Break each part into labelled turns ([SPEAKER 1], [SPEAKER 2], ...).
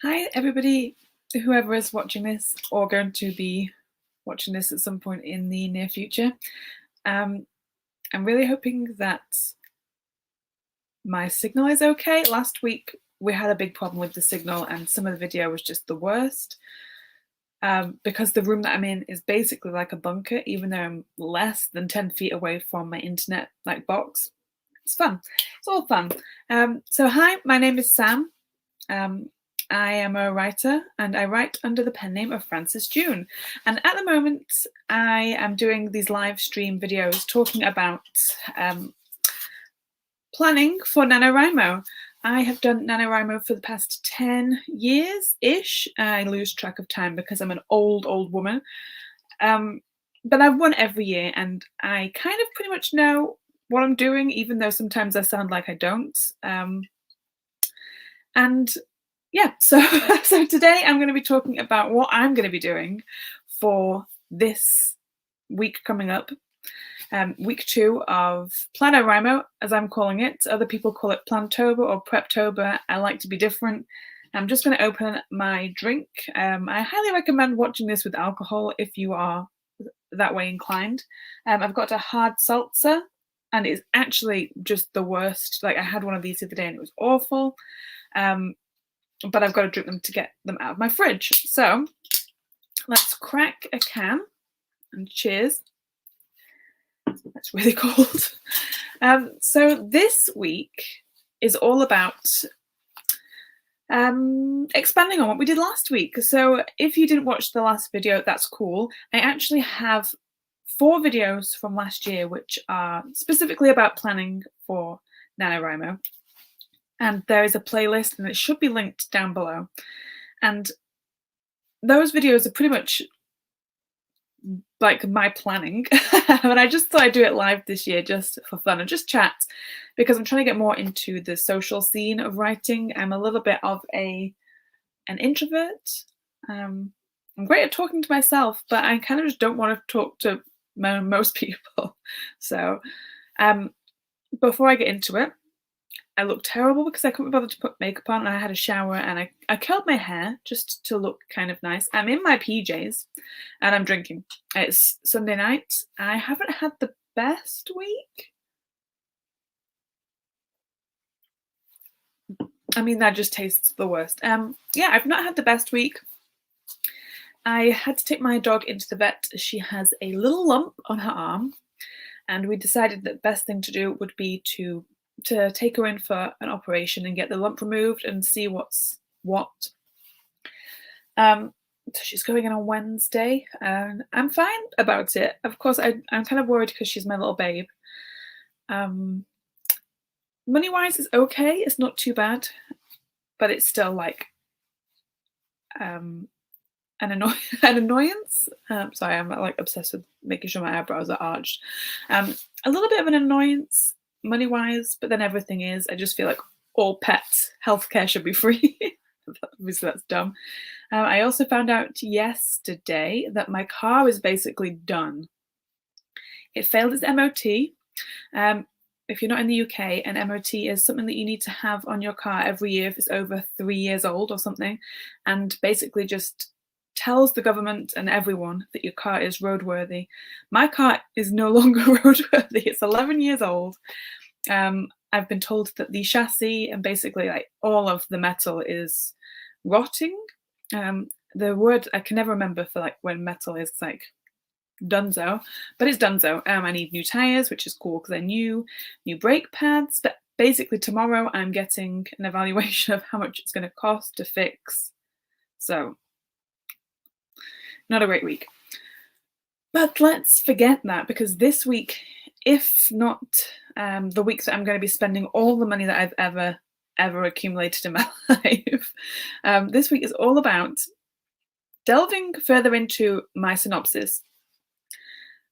[SPEAKER 1] Hi, everybody, whoever is watching this or going to be watching this at some point in the near future. I'm really hoping that my signal is okay. Last week, we had a big problem with the signal and some of the video was just the worst. Because the room that I'm in is basically like a bunker, even though I'm less than 10 feet away from my internet box. It's fun. It's all fun. So hi, my name is Sam. I am a writer and I write under the pen name of Frances June. And at the moment, I am doing these live stream videos talking about planning for NaNoWriMo. I have done NaNoWriMo for the past 10 years-ish. I lose track of time because I'm an old woman. But I've won every year and I kind of pretty much know what I'm doing, even though sometimes I sound like I don't. And yeah, so today I'm going to be talking about what I'm going to be doing for this week coming up. Week 2 of PlaNoWriMo, as I'm calling it. Other people call it Plantober or Preptober. I like to be different. I'm just going to open my drink. I highly recommend watching this with alcohol if you are that way inclined. I've got a hard seltzer and it's actually just the worst. Like I had one of these the other day and it was awful. But I've got to drink them to get them out of my fridge. So let's crack a can and cheers. That's really cold. So this week is all about expanding on what we did last week. So if you didn't watch the last video, that's cool. I actually have 4 videos from last year which are specifically about planning for NaNoWriMo. And there is a playlist and it should be linked down below. And those videos are pretty much like my planning. And I just thought I'd do it live this year just for fun and just chat because I'm trying to get more into the social scene of writing. I'm a little bit of an introvert. I'm great at talking to myself, but I kind of just don't want to talk to most people. So before I get into it, I look terrible because I couldn't be bothered to put makeup on and I had a shower and I curled my hair just to look kind of nice. I'm in my PJs and I'm drinking. It's Sunday night. I haven't had the best week. I mean, that just tastes the worst. Yeah, I've not had the best week. I had to take my dog into the vet. She has a little lump on her arm and we decided that the best thing to do would be to take her in for an operation and get the lump removed and see what's what. So she's going in on Wednesday and I'm fine about it. Of course, I'm kind of worried because she's my little babe. Money-wise, it's okay. It's not too bad, but it's still like an annoyance. Sorry, I'm like obsessed with making sure my eyebrows are arched. A little bit of an annoyance money-wise, but then everything is. I just feel like all pets healthcare should be free. Obviously, that's dumb. I also found out yesterday that my car is basically done. It failed its MOT. If you're not in the UK, an MOT is something that you need to have on your car every year if it's over 3 years old or something, and basically just tells the government and everyone that your car is roadworthy. My car is no longer roadworthy. It's 11 years old. I've been told that the chassis and basically like all of the metal is rotting. The word I can never remember for like when metal is like donezo, but it's donezo. I need new tires, which is cool because they're new brake pads. But basically tomorrow I'm getting an evaluation of how much it's going to cost to fix. So not a great week. But let's forget that because this week, if not the week that I'm going to be spending all the money that I've ever accumulated in my life, this week is all about delving further into my synopsis,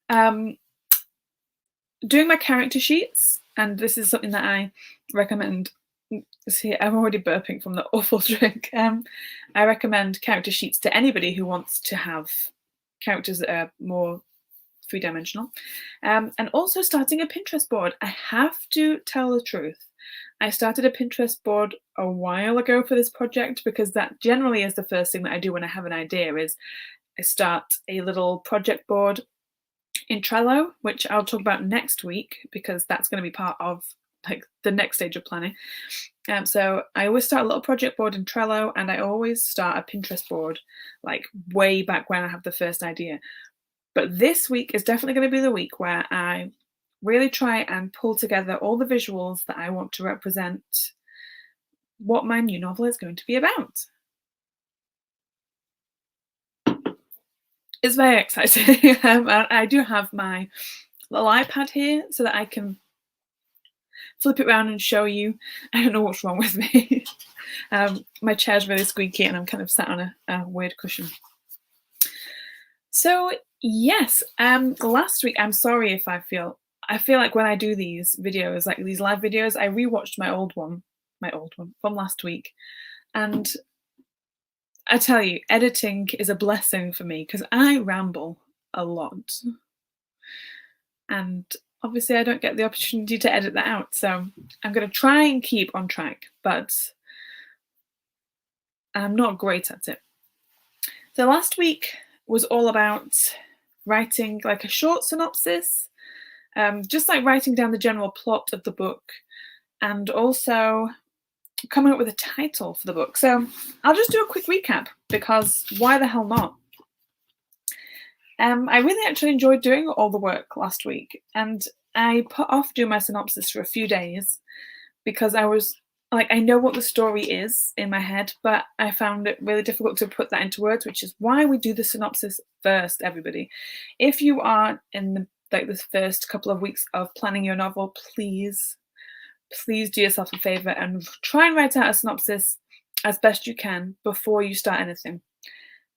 [SPEAKER 1] doing my character sheets, and this is something that I recommend. See, I'm already burping from the awful drink. I recommend character sheets to anybody who wants to have characters that are more 3-dimensional. And also starting a Pinterest board. I have to tell the truth. I started a Pinterest board a while ago for this project because that generally is the first thing that I do when I have an idea is I start a little project board in Trello, which I'll talk about next week because that's going to be part of like the next stage of planning. So I always start a little project board in Trello, and I always start a Pinterest board like way back when I have the first idea. But this week is definitely going to be the week where I really try and pull together all the visuals that I want to represent what my new novel is going to be about. It's very exciting. I do have my little iPad here so that I can flip it around and show you. I don't know what's wrong with me. My chair's really squeaky and I'm kind of sat on a weird cushion. So yes, last week, I'm sorry if I feel like when I do these videos, like these live videos, I rewatched my old one from last week. And I tell you, editing is a blessing for me because I ramble a lot. And obviously I don't get the opportunity to edit that out. So I'm going to try and keep on track, but I'm not great at it. So last week was all about writing like a short synopsis, just like writing down the general plot of the book and also coming up with a title for the book. So I'll just do a quick recap because why the hell not? I really actually enjoyed doing all the work last week, and I put off doing my synopsis for a few days because I was like, I know what the story is in my head, but I found it really difficult to put that into words, which is why we do the synopsis first, everybody. If you are in the first couple of weeks of planning your novel, please do yourself a favor and try and write out a synopsis as best you can before you start anything.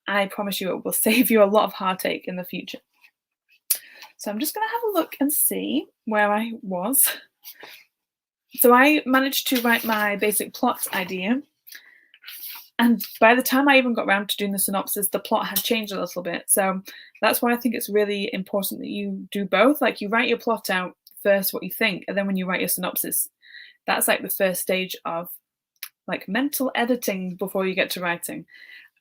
[SPEAKER 1] I promise you it will save you a lot of heartache in the future. So I'm just going to have a look and see where I was. So I managed to write my basic plot idea. And by the time I even got around to doing the synopsis, the plot had changed a little bit. So that's why I think it's really important that you do both. Like you write your plot out first, what you think, and then when you write your synopsis, that's like the first stage of like mental editing before you get to writing.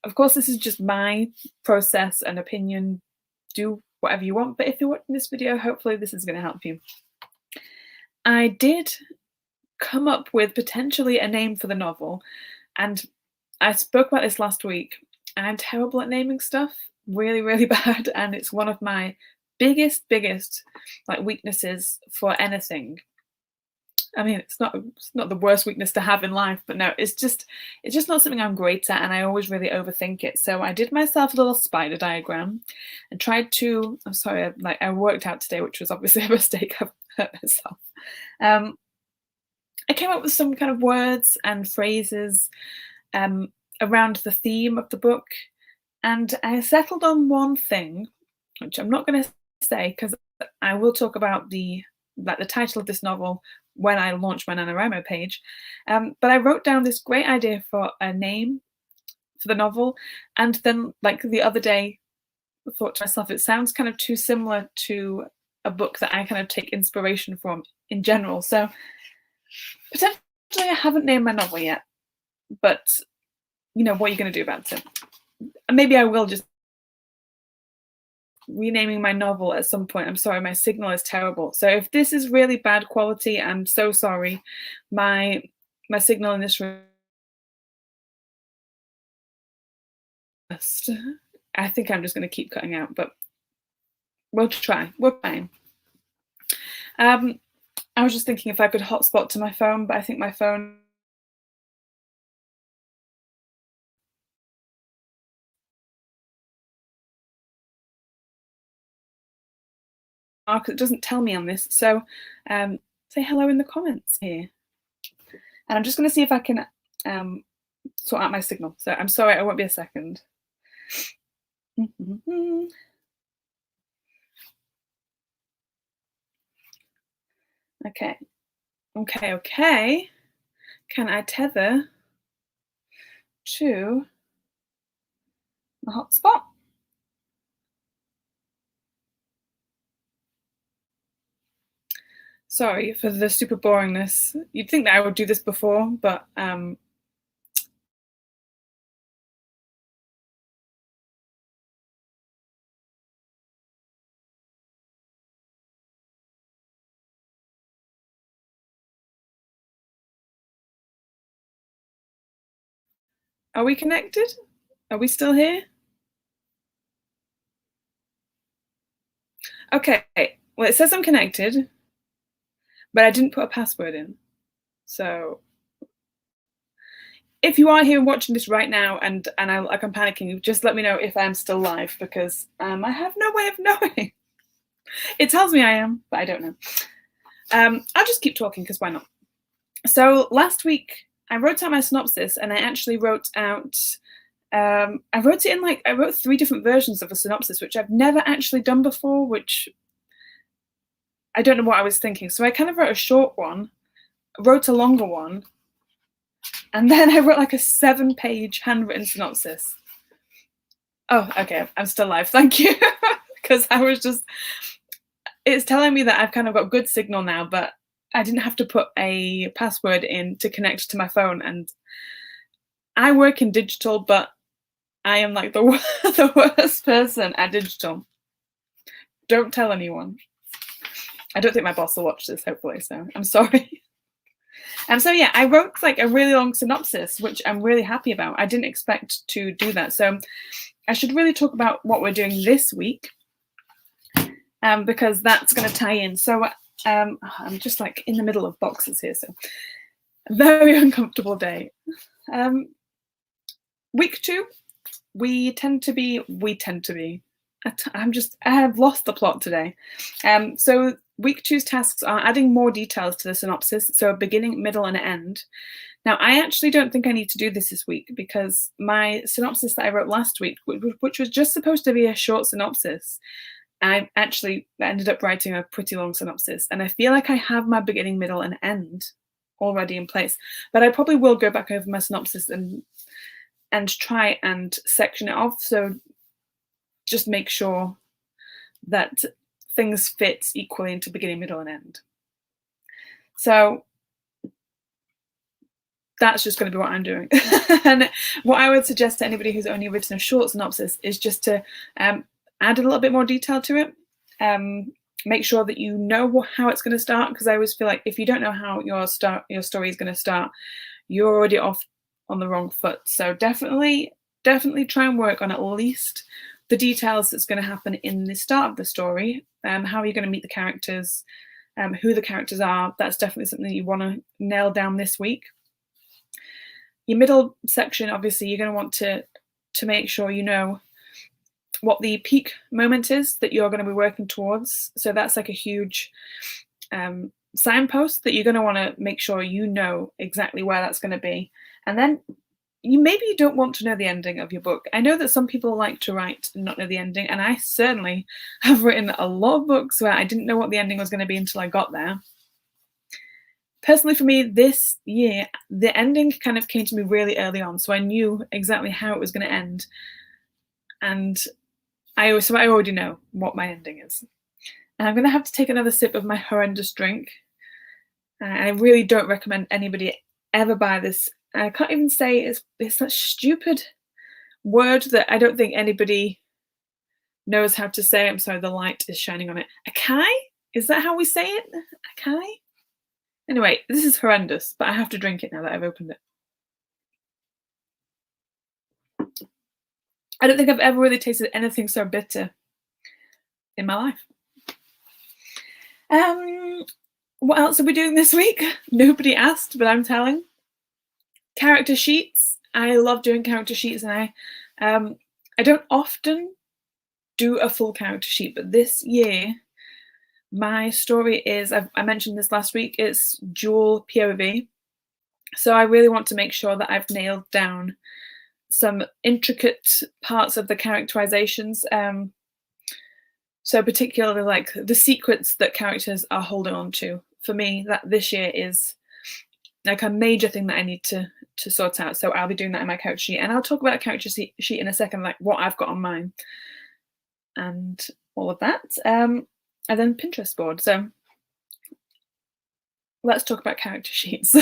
[SPEAKER 1] Of course, this is just my process and opinion. Do whatever you want, but if you're watching this video, hopefully this is going to help you. I did come up with potentially a name for the novel, and I spoke about this last week. I'm terrible at naming stuff, really, really bad, and it's one of my biggest like weaknesses for anything. I mean, it's not the worst weakness to have in life, but no, it's just not something I'm great at, and I always really overthink it. So I did myself a little spider diagram and tried to. I'm sorry, I worked out today, which was obviously a mistake. I've hurt myself. I came up with some kind of words and phrases around the theme of the book, and I settled on one thing, which I'm not going to say because I will talk about the title of this novel when I launch my NaNoWriMo page. But I wrote down this great idea for a name for the novel, and then like the other day I thought to myself, it sounds kind of too similar to a book that I kind of take inspiration from in general. So potentially I haven't named my novel yet, but you know, what are you going to do about it? Maybe I will just renaming my novel at some point. I'm sorry, my signal is terrible. So if this is really bad quality, I'm so sorry. My signal in this room, I think I'm just going to keep cutting out, but we'll try. We're fine. I was just thinking if I could hotspot to my phone, but I think my phone because it doesn't tell me on this. So say hello in the comments here. And I'm just going to see if I can sort out my signal. So I'm sorry, I won't be a second. Okay. Can I tether to the hotspot? Sorry for the super boringness. You'd think that I would do this before, but are we connected? Are we still here? Okay, well, it says I'm connected, but I didn't put a password in. So if you are here watching this right now and I'm panicking, just let me know if I'm still live, because I have no way of knowing. It tells me I am, but I don't know. I'll just keep talking because why not? So last week I wrote out my synopsis, and I actually wrote out I wrote 3 different versions of a synopsis, which I've never actually done before, which I don't know what I was thinking. So I kind of wrote a short one, wrote a longer one, and then I wrote like a 7-page handwritten synopsis. Oh, okay, I'm still live. Thank you. Because it's telling me that I've kind of got good signal now, but I didn't have to put a password in to connect to my phone. And I work in digital, but I am like the worst person at digital. Don't tell anyone. I don't think my boss will watch this, hopefully, so I'm sorry. So yeah, I wrote like a really long synopsis, which I'm really happy about. I didn't expect to do that. So I should really talk about what we're doing this week, because that's going to tie in. So I'm just like in the middle of boxes here, so a very uncomfortable day. Week 2, we tend to be. I have lost the plot today. So week 2's tasks are adding more details to the synopsis, so a beginning, middle, and end. Now, I actually don't think I need to do this week, because my synopsis that I wrote last week, which was just supposed to be a short synopsis, I actually ended up writing a pretty long synopsis, and I feel like I have my beginning, middle, and end already in place. But I probably will go back over my synopsis and try and section it off, so just make sure that things fit equally into beginning, middle, and end. So that's just going to be what I'm doing. And what I would suggest to anybody who's only written a short synopsis is just to add a little bit more detail to it. Make sure that you know how it's going to start, because I always feel like if you don't know how your story is going to start, you're already off on the wrong foot. So definitely try and work on at least the details that's going to happen in the start of the story. How are you going to meet the characters? Who the characters are? That's definitely something you want to nail down this week. Your middle section, obviously, you're going to want to make sure you know what the peak moment is that you're going to be working towards. So that's like a huge signpost that you're going to want to make sure you know exactly where that's going to be. And then maybe you don't want to know the ending of your book. I know that some people like to write and not know the ending, and I certainly have written a lot of books where I didn't know what the ending was going to be until I got there. Personally, for me, this year, the ending kind of came to me really early on, so I knew exactly how it was going to end. And I already know what my ending is. And I'm going to have to take another sip of my horrendous drink. And I really don't recommend anybody ever buy this. I can't even say it's such a stupid word that I don't think anybody knows how to say. I'm sorry, the light is shining on it. Acai? Is that how we say it? Acai? Anyway, this is horrendous, but I have to drink it now that I've opened it. I don't think I've ever really tasted anything so bitter in my life. What else are we doing this week? Nobody asked, but I'm telling. Character sheets. I love doing character sheets, and I don't often do a full character sheet, but this year my story is, I mentioned this last week, it's dual POV. So I really want to make sure that I've nailed down some intricate parts of the characterizations. So particularly like the secrets that characters are holding on to. For me, that this year is like a major thing that I need to sort out. So I'll be doing that in my character sheet, and I'll talk about a character sheet in a second, like what I've got on mine and all of that. And then Pinterest board. So let's talk about character sheets.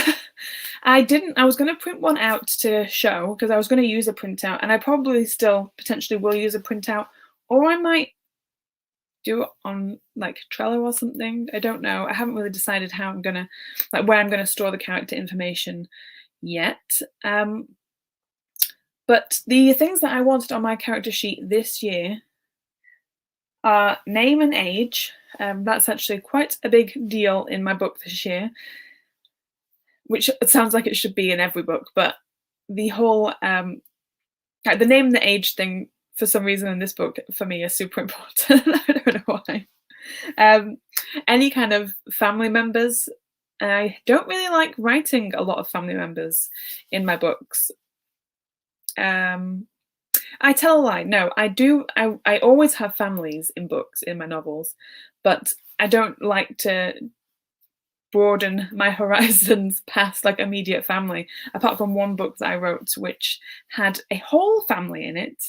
[SPEAKER 1] I was going to print one out to show because I was going to use a printout, and I probably still potentially will use a printout, or I might do it on like Trello or something. I don't know. I haven't really decided how I'm gonna, like, where I'm gonna store the character information yet. But the things that I wanted on my character sheet this year are name and age. That's actually quite a big deal in my book this year, which it sounds like it should be in every book, but the whole like the name and the age thing for some reason in this book for me is super important. I don't know why. Any kind of family members. I don't really like writing a lot of family members in my books. I tell a lie. No, I do. I always have families in books, in my novels, but I don't like to broaden my horizons past like immediate family, apart from one book that I wrote which had a whole family in it.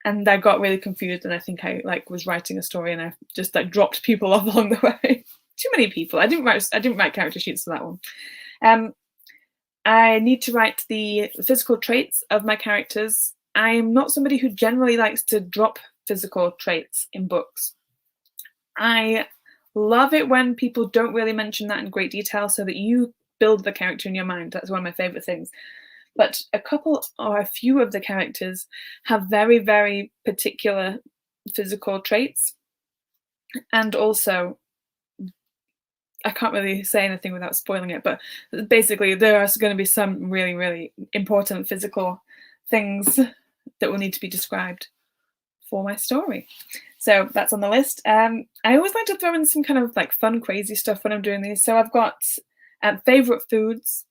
[SPEAKER 1] And I got really confused, and I think I like was writing a story and I just like dropped people off along the way. Too many people. I didn't write character sheets for that one. I need to write the physical traits of my characters. I'm not somebody who generally likes to drop physical traits in books. I love it when people don't really mention that in great detail so that you build the character in your mind. That's one of my favorite things. But a couple or a few of the characters have very, very particular physical traits. And also, I can't really say anything without spoiling it, but basically there are going to be some really, really important physical things that will need to be described for my story. So that's on the list. I always like to throw in some kind of like fun, crazy stuff when I'm doing these. So I've got favorite foods.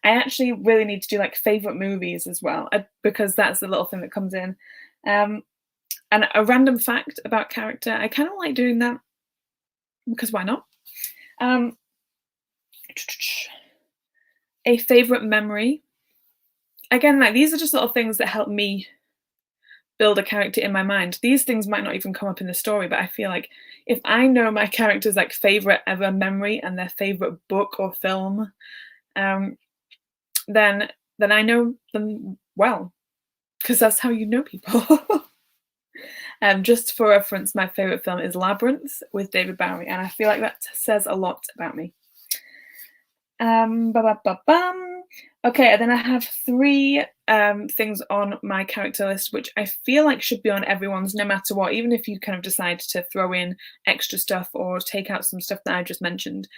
[SPEAKER 1] I actually really need to do like favorite movies as well, because that's the little thing that comes in. And a random fact about character. I kind of like doing that because why not? A favorite memory. Again, like these are just little things that help me build a character in my mind. These things might not even come up in the story, but I feel like if I know my character's like favorite ever memory and their favorite book or film, then I know them well, because that's how you know people. Just for reference, my favorite film is Labyrinth with David Bowie, and I feel like that says a lot about me. Okay, and then I have 3 things on my character list which I feel like should be on everyone's no matter what, even if you kind of decide to throw in extra stuff or take out some stuff that I just mentioned.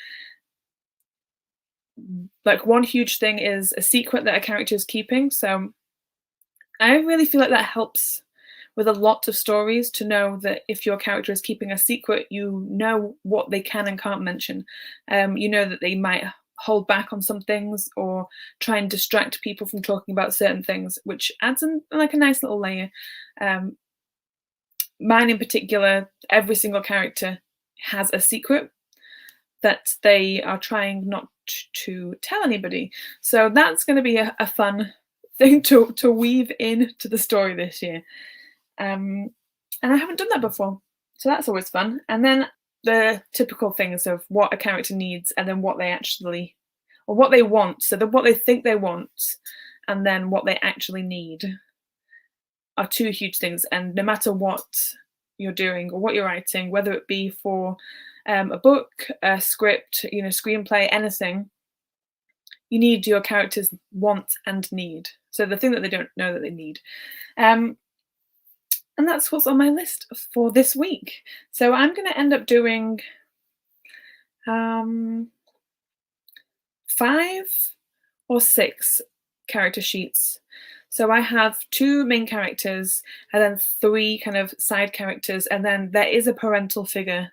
[SPEAKER 1] Like one huge thing is a secret that a character is keeping. So I really feel like that helps with a lot of stories to know that if your character is keeping a secret, you know what they can and can't mention. You know that they might hold back on some things or try and distract people from talking about certain things, which adds in like a nice little layer. Mine in particular, every single character has a secret that they are trying not to tell anybody. So that's going to be a fun thing to weave into the story this year. And I haven't done that before, so that's always fun. And then the typical things of what a character needs and then what they actually, or what they want, so what they think they want and then what they actually need are 2 huge things. And no matter what you're doing or what you're writing, whether it be for a book, a script, screenplay, anything, you need your characters want and need. So the thing that they don't know that they need. And that's what's on my list for this week. So I'm going to end up doing 5 or 6 character sheets. So I have 2 main characters and then 3 kind of side characters. And then there is a parental figure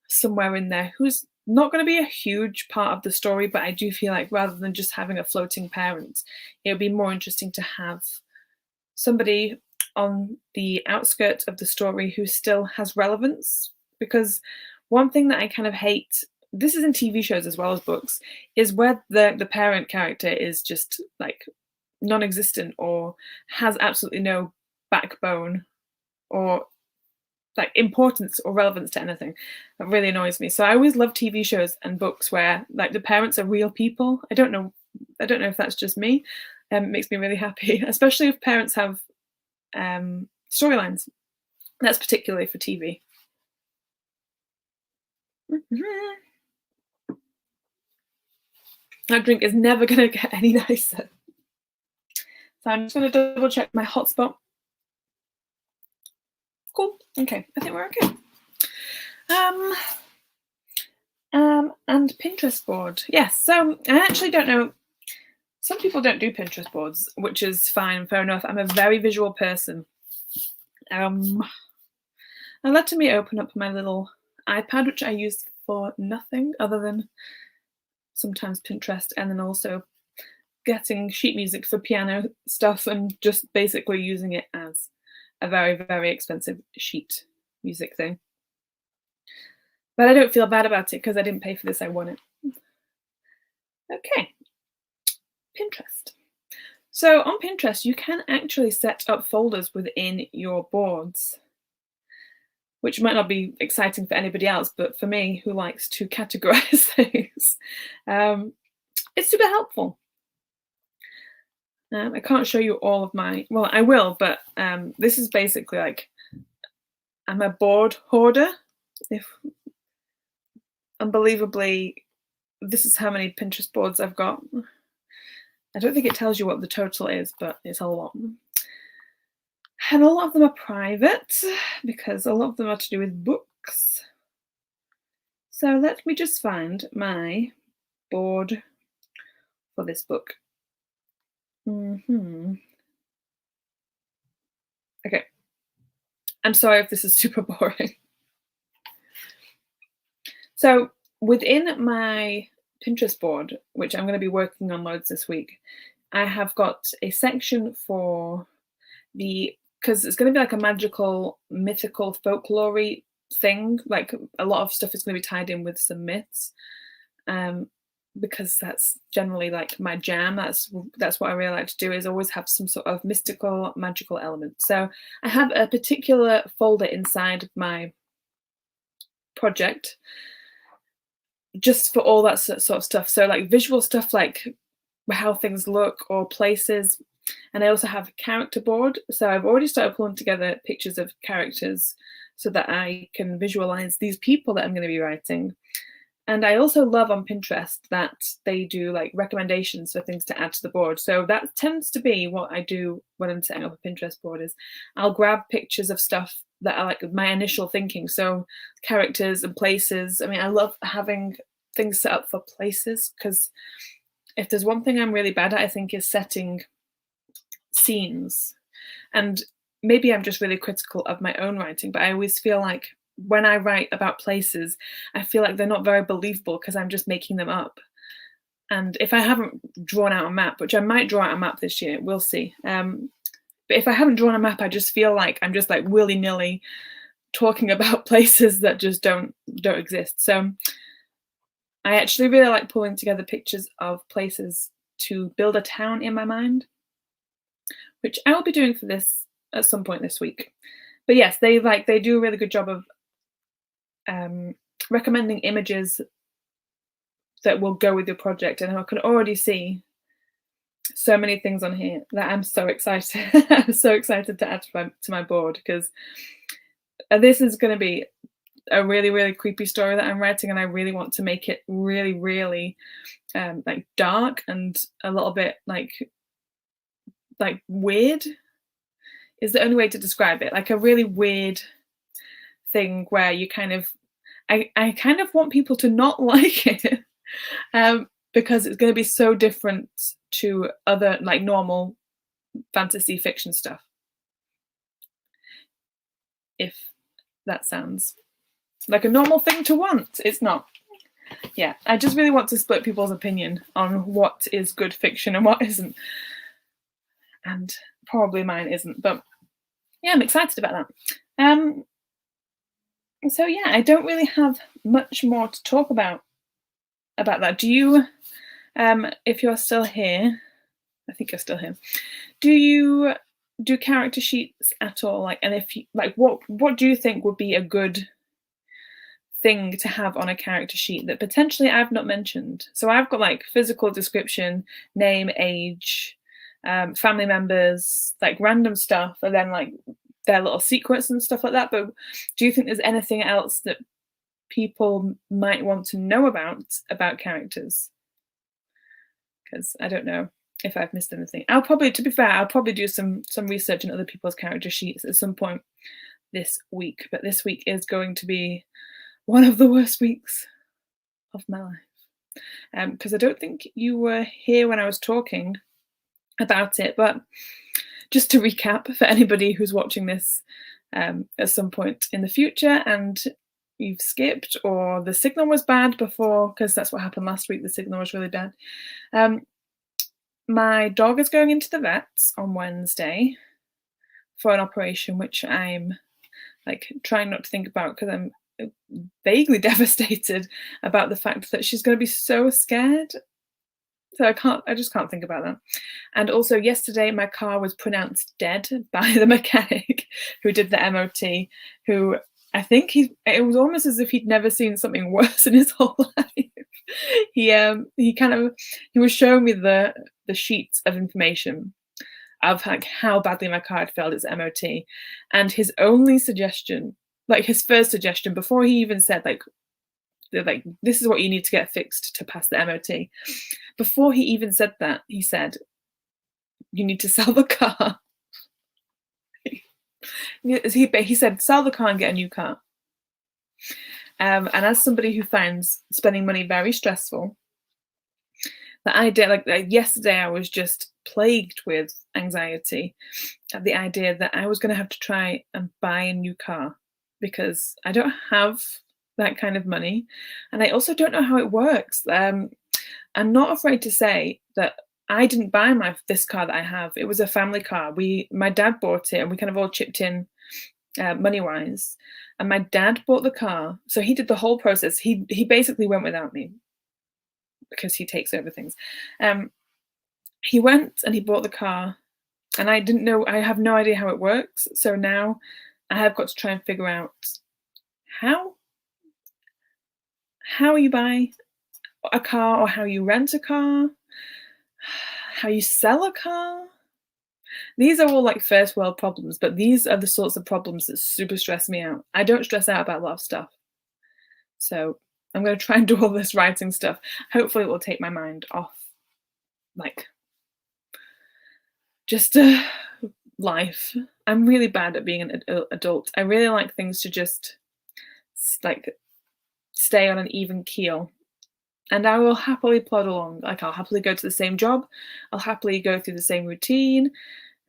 [SPEAKER 1] somewhere in there who's not going to be a huge part of the story, but I do feel like rather than just having a floating parent, it would be more interesting to have somebody on the outskirts of the story who still has relevance. Because one thing that I kind of hate, this is in TV shows as well as books, is where the parent character is just like non-existent or has absolutely no backbone, or like importance or relevance to anything. That really annoys me. So I always love TV shows and books where like the parents are real people. I don't know if that's just me. It makes me really happy, especially if parents have storylines. That's particularly for TV. That drink is never going to get any nicer. So I'm just going to double check my hotspot. Cool. Okay, I think we're okay. And Pinterest board. Yes, so I actually don't know. Some people don't do Pinterest boards, which is fine, fair enough. I'm a very visual person. And that to me open up my little iPad, which I use for nothing other than sometimes Pinterest, and then also getting sheet music for piano stuff and just basically using it as a very, very expensive sheet music thing. But I don't feel bad about it because I didn't pay for this, I won it. Okay, Pinterest. So on Pinterest, you can actually set up folders within your boards, which might not be exciting for anybody else, but for me, who likes to categorize things, it's super helpful. I can't show you all of my, well, I will, but this is basically like, I'm a board hoarder. If unbelievably, this is how many Pinterest boards I've got. I don't think it tells you what the total is, but it's a lot. And a lot of them are private because a lot of them are to do with books. So let me just find my board for this book. Okay. I'm sorry if this is super boring. So within my Pinterest board, which I'm going to be working on loads this week, I have got a section for because it's going to be like a magical, mythical, folklore-y thing. Like a lot of stuff is going to be tied in with some myths, because that's generally like my jam. That's what I really like to do, is always have some sort of mystical, magical element. So I have a particular folder inside my project just for all that sort of stuff. So like visual stuff, like how things look or places. And I also have a character board. So I've already started pulling together pictures of characters so that I can visualize these people that I'm going to be writing. And I also love on Pinterest that they do like recommendations for things to add to the board. So that tends to be what I do when I'm setting up a Pinterest board, is I'll grab pictures of stuff that are like my initial thinking. So characters and places. I mean, I love having things set up for places, because if there's one thing I'm really bad at, I think, is setting scenes. And maybe I'm just really critical of my own writing, but I always feel like when I write about places, I feel like they're not very believable because I'm just making them up. And if I haven't drawn out a map, which I might draw out a map this year, we'll see. But if I haven't drawn a map, I just feel like I'm just like willy-nilly talking about places that just don't exist. So I actually really like pulling together pictures of places to build a town in my mind, which I will be doing for this at some point this week. But yes, they do a really good job of recommending images that will go with your project, and I can already see so many things on here that I'm so excited. I'm so excited to add to my board, because this is going to be a really, really creepy story that I'm writing, and I really want to make it really, really like dark and a little bit like weird is the only way to describe it. Like a really weird thing where you kind of, I kind of want people to not like it, because it's going to be so different to other like normal fantasy fiction stuff. If that sounds like a normal thing to want, it's not. Yeah, I just really want to split people's opinion on what is good fiction and what isn't. And probably mine isn't, but yeah, I'm excited about that. So yeah, I don't really have much more to talk about that. Do you, if you're still here, I think you're still here, do you do character sheets at all? Like, and if you like, what do you think would be a good thing to have on a character sheet that potentially I've not mentioned? So I've got like physical description, name, age, family members, like random stuff, and then like their little secrets and stuff like that. But do you think there's anything else that people might want to know about characters? Because I don't know if I've missed anything. I'll probably, to be fair, I'll probably do some research in other people's character sheets at some point this week. But this week is going to be one of the worst weeks of my life. Because I don't think you were here when I was talking about it. But just to recap for anybody who's watching this at some point in the future and you've skipped or the signal was bad before, because that's what happened last week, the signal was really bad. My dog is going into the vets on Wednesday for an operation, which I'm like trying not to think about because I'm vaguely devastated about the fact that she's going to be so scared. So I just can't think about that. And also yesterday, my car was pronounced dead by the mechanic who did the MOT, who I think it was almost as if he'd never seen something worse in his whole life. He was showing me the sheets of information of like how badly my car had failed its MOT, and his only suggestion, like his first suggestion before he even said like this is what you need to get fixed to pass the MOT, before he even said that, he said you need to sell the car. He said sell the car and get a new car. And as somebody who finds spending money very stressful, the idea, like yesterday, I was just plagued with anxiety at the idea that I was going to have to try and buy a new car because I don't have that kind of money, and I also don't know how it works. I'm not afraid to say that I didn't buy this car that I have. It was a family car. My dad bought it, and we kind of all chipped in money-wise. And my dad bought the car, so he did the whole process. He basically went without me because he takes over things. He went and he bought the car, and I didn't know. I have no idea how it works. So now I have got to try and figure out how you buy a car, or how you rent a car, how you sell a car. These are all like first world problems, but these are the sorts of problems that super stress me out. I don't stress out about a lot of stuff. So I'm going to try and do all this writing stuff. Hopefully it will take my mind off like just life. I'm really bad at being an adult. I really like things to just like stay on an even keel. And I will happily plod along. Like I'll happily go to the same job. I'll happily go through the same routine.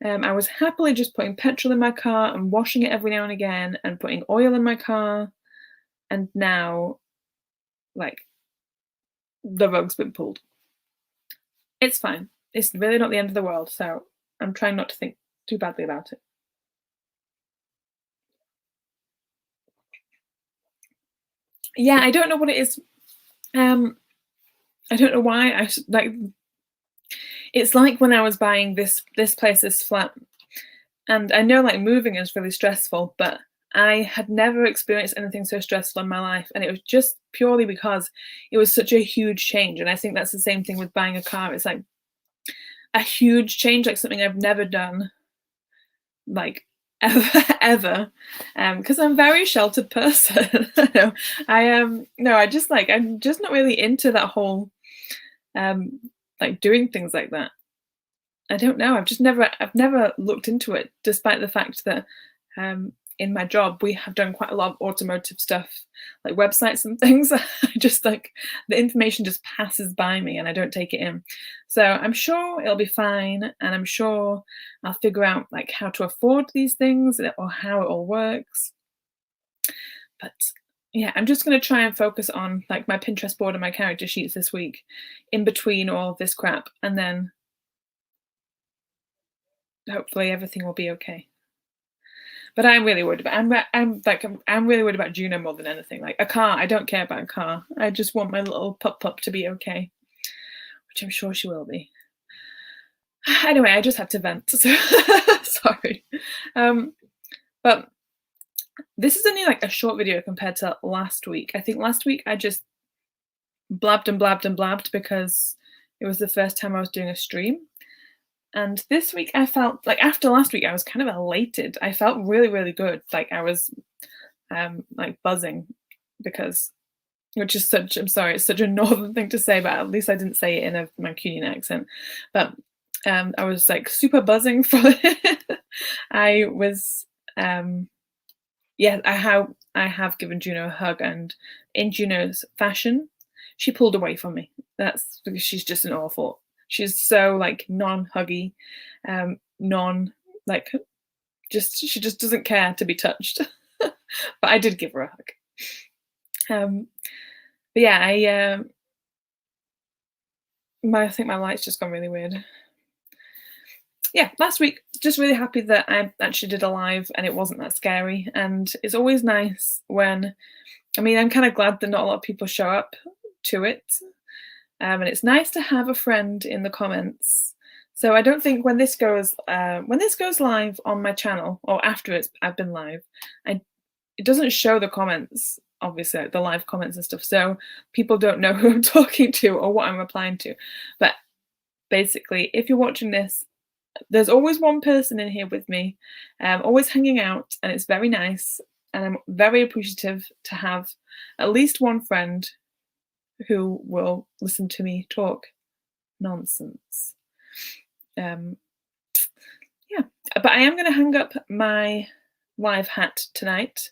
[SPEAKER 1] I was happily just putting petrol in my car and washing it every now and again and putting oil in my car. And now, like, the rug's been pulled. It's fine. It's really not the end of the world. So I'm trying not to think too badly about it. Yeah, I don't know what it is. I don't know why I like. It's like when I was buying this place, this flat, and I know like moving is really stressful, but I had never experienced anything so stressful in my life, and it was just purely because it was such a huge change. And I think that's the same thing with buying a car. It's like a huge change, like something I've never done, like ever, because I'm a very sheltered person. No, I'm just not really into that whole like doing things like that. I don't know. I've never looked into it, despite the fact that in my job we have done quite a lot of automotive stuff, like websites and things. I just like the information just passes by me and I don't take it in. So I'm sure it'll be fine, and I'm sure I'll figure out like how to afford these things or how it all works. But yeah, I'm just going to try and focus on like my Pinterest board and my character sheets this week in between all of this crap, and then hopefully everything will be okay. But I'm really worried about I'm really worried about Juno more than anything. Like a car, I don't care about a car. I just want my little pup to be okay, which I'm sure she will be. Anyway, I just had to vent, so sorry. But this is only like a short video compared to last week. I think last week I just blabbed and blabbed and blabbed because it was the first time I was doing a stream. And this week I felt like, after last week, I was kind of elated. I felt really, really good. Like I was like buzzing because, which is such, I'm sorry, it's such a northern thing to say, but at least I didn't say it in a Mancunian accent. But I was like super buzzing for it. I was, yeah, I have given Juno a hug, and in Juno's fashion, she pulled away from me. That's because she's just an awful. She's so like non-huggy, non like she just doesn't care to be touched. But I did give her a hug. But yeah, I think my light's just gone really weird. Yeah, last week, just really happy that I actually did a live and it wasn't that scary. And it's always nice when, I mean, I'm kind of glad that not a lot of people show up to it. And it's nice to have a friend in the comments. So I don't think when this goes live on my channel, or after I've been live, it doesn't show the comments, obviously, like the live comments and stuff. So people don't know who I'm talking to or what I'm replying to. But basically, if you're watching this, there's always one person in here with me, always hanging out, and it's very nice. And I'm very appreciative to have at least one friend who will listen to me talk nonsense. Yeah, but I am going to hang up my live hat tonight.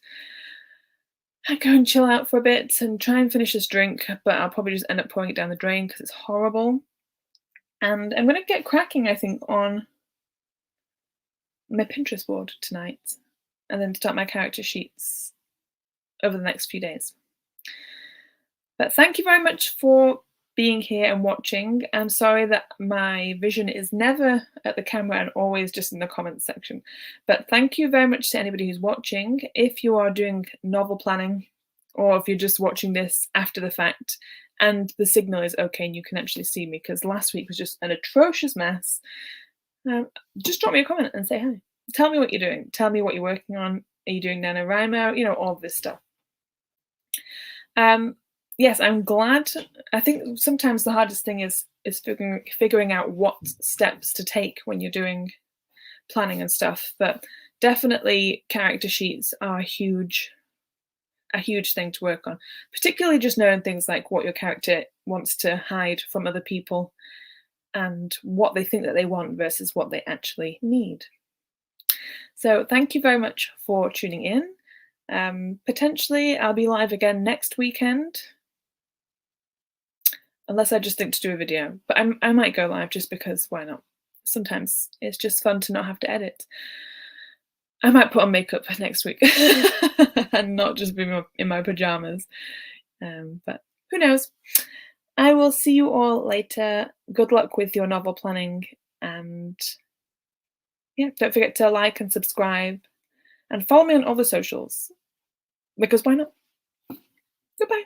[SPEAKER 1] I go and chill out for a bit and try and finish this drink, but I'll probably just end up pouring it down the drain because it's horrible. And I'm going to get cracking, I think, on my Pinterest board tonight, and then start my character sheets over the next few days. But thank you very much for being here and watching. I'm sorry that my vision is never at the camera and always just in the comments section. But thank you very much to anybody who's watching. If you are doing novel planning, or if you're just watching this after the fact and the signal is okay and you can actually see me, because last week was just an atrocious mess, just drop me a comment and say hi. Tell me what you're doing. Tell me what you're working on. Are you doing NaNoWriMo? You know, all of this stuff. Yes, I'm glad. I think sometimes the hardest thing is figuring out what steps to take when you're doing planning and stuff. But definitely character sheets are a huge thing to work on, particularly just knowing things like what your character wants to hide from other people and what they think that they want versus what they actually need. So thank you very much for tuning in. Potentially I'll be live again next weekend, unless I just think to do a video, but I might go live just because why not? Sometimes it's just fun to not have to edit. I might put on makeup next week and not just be in my pajamas, but who knows? I will see you all later. Good luck with your novel planning, and yeah, don't forget to like and subscribe and follow me on all the socials, because why not? Goodbye.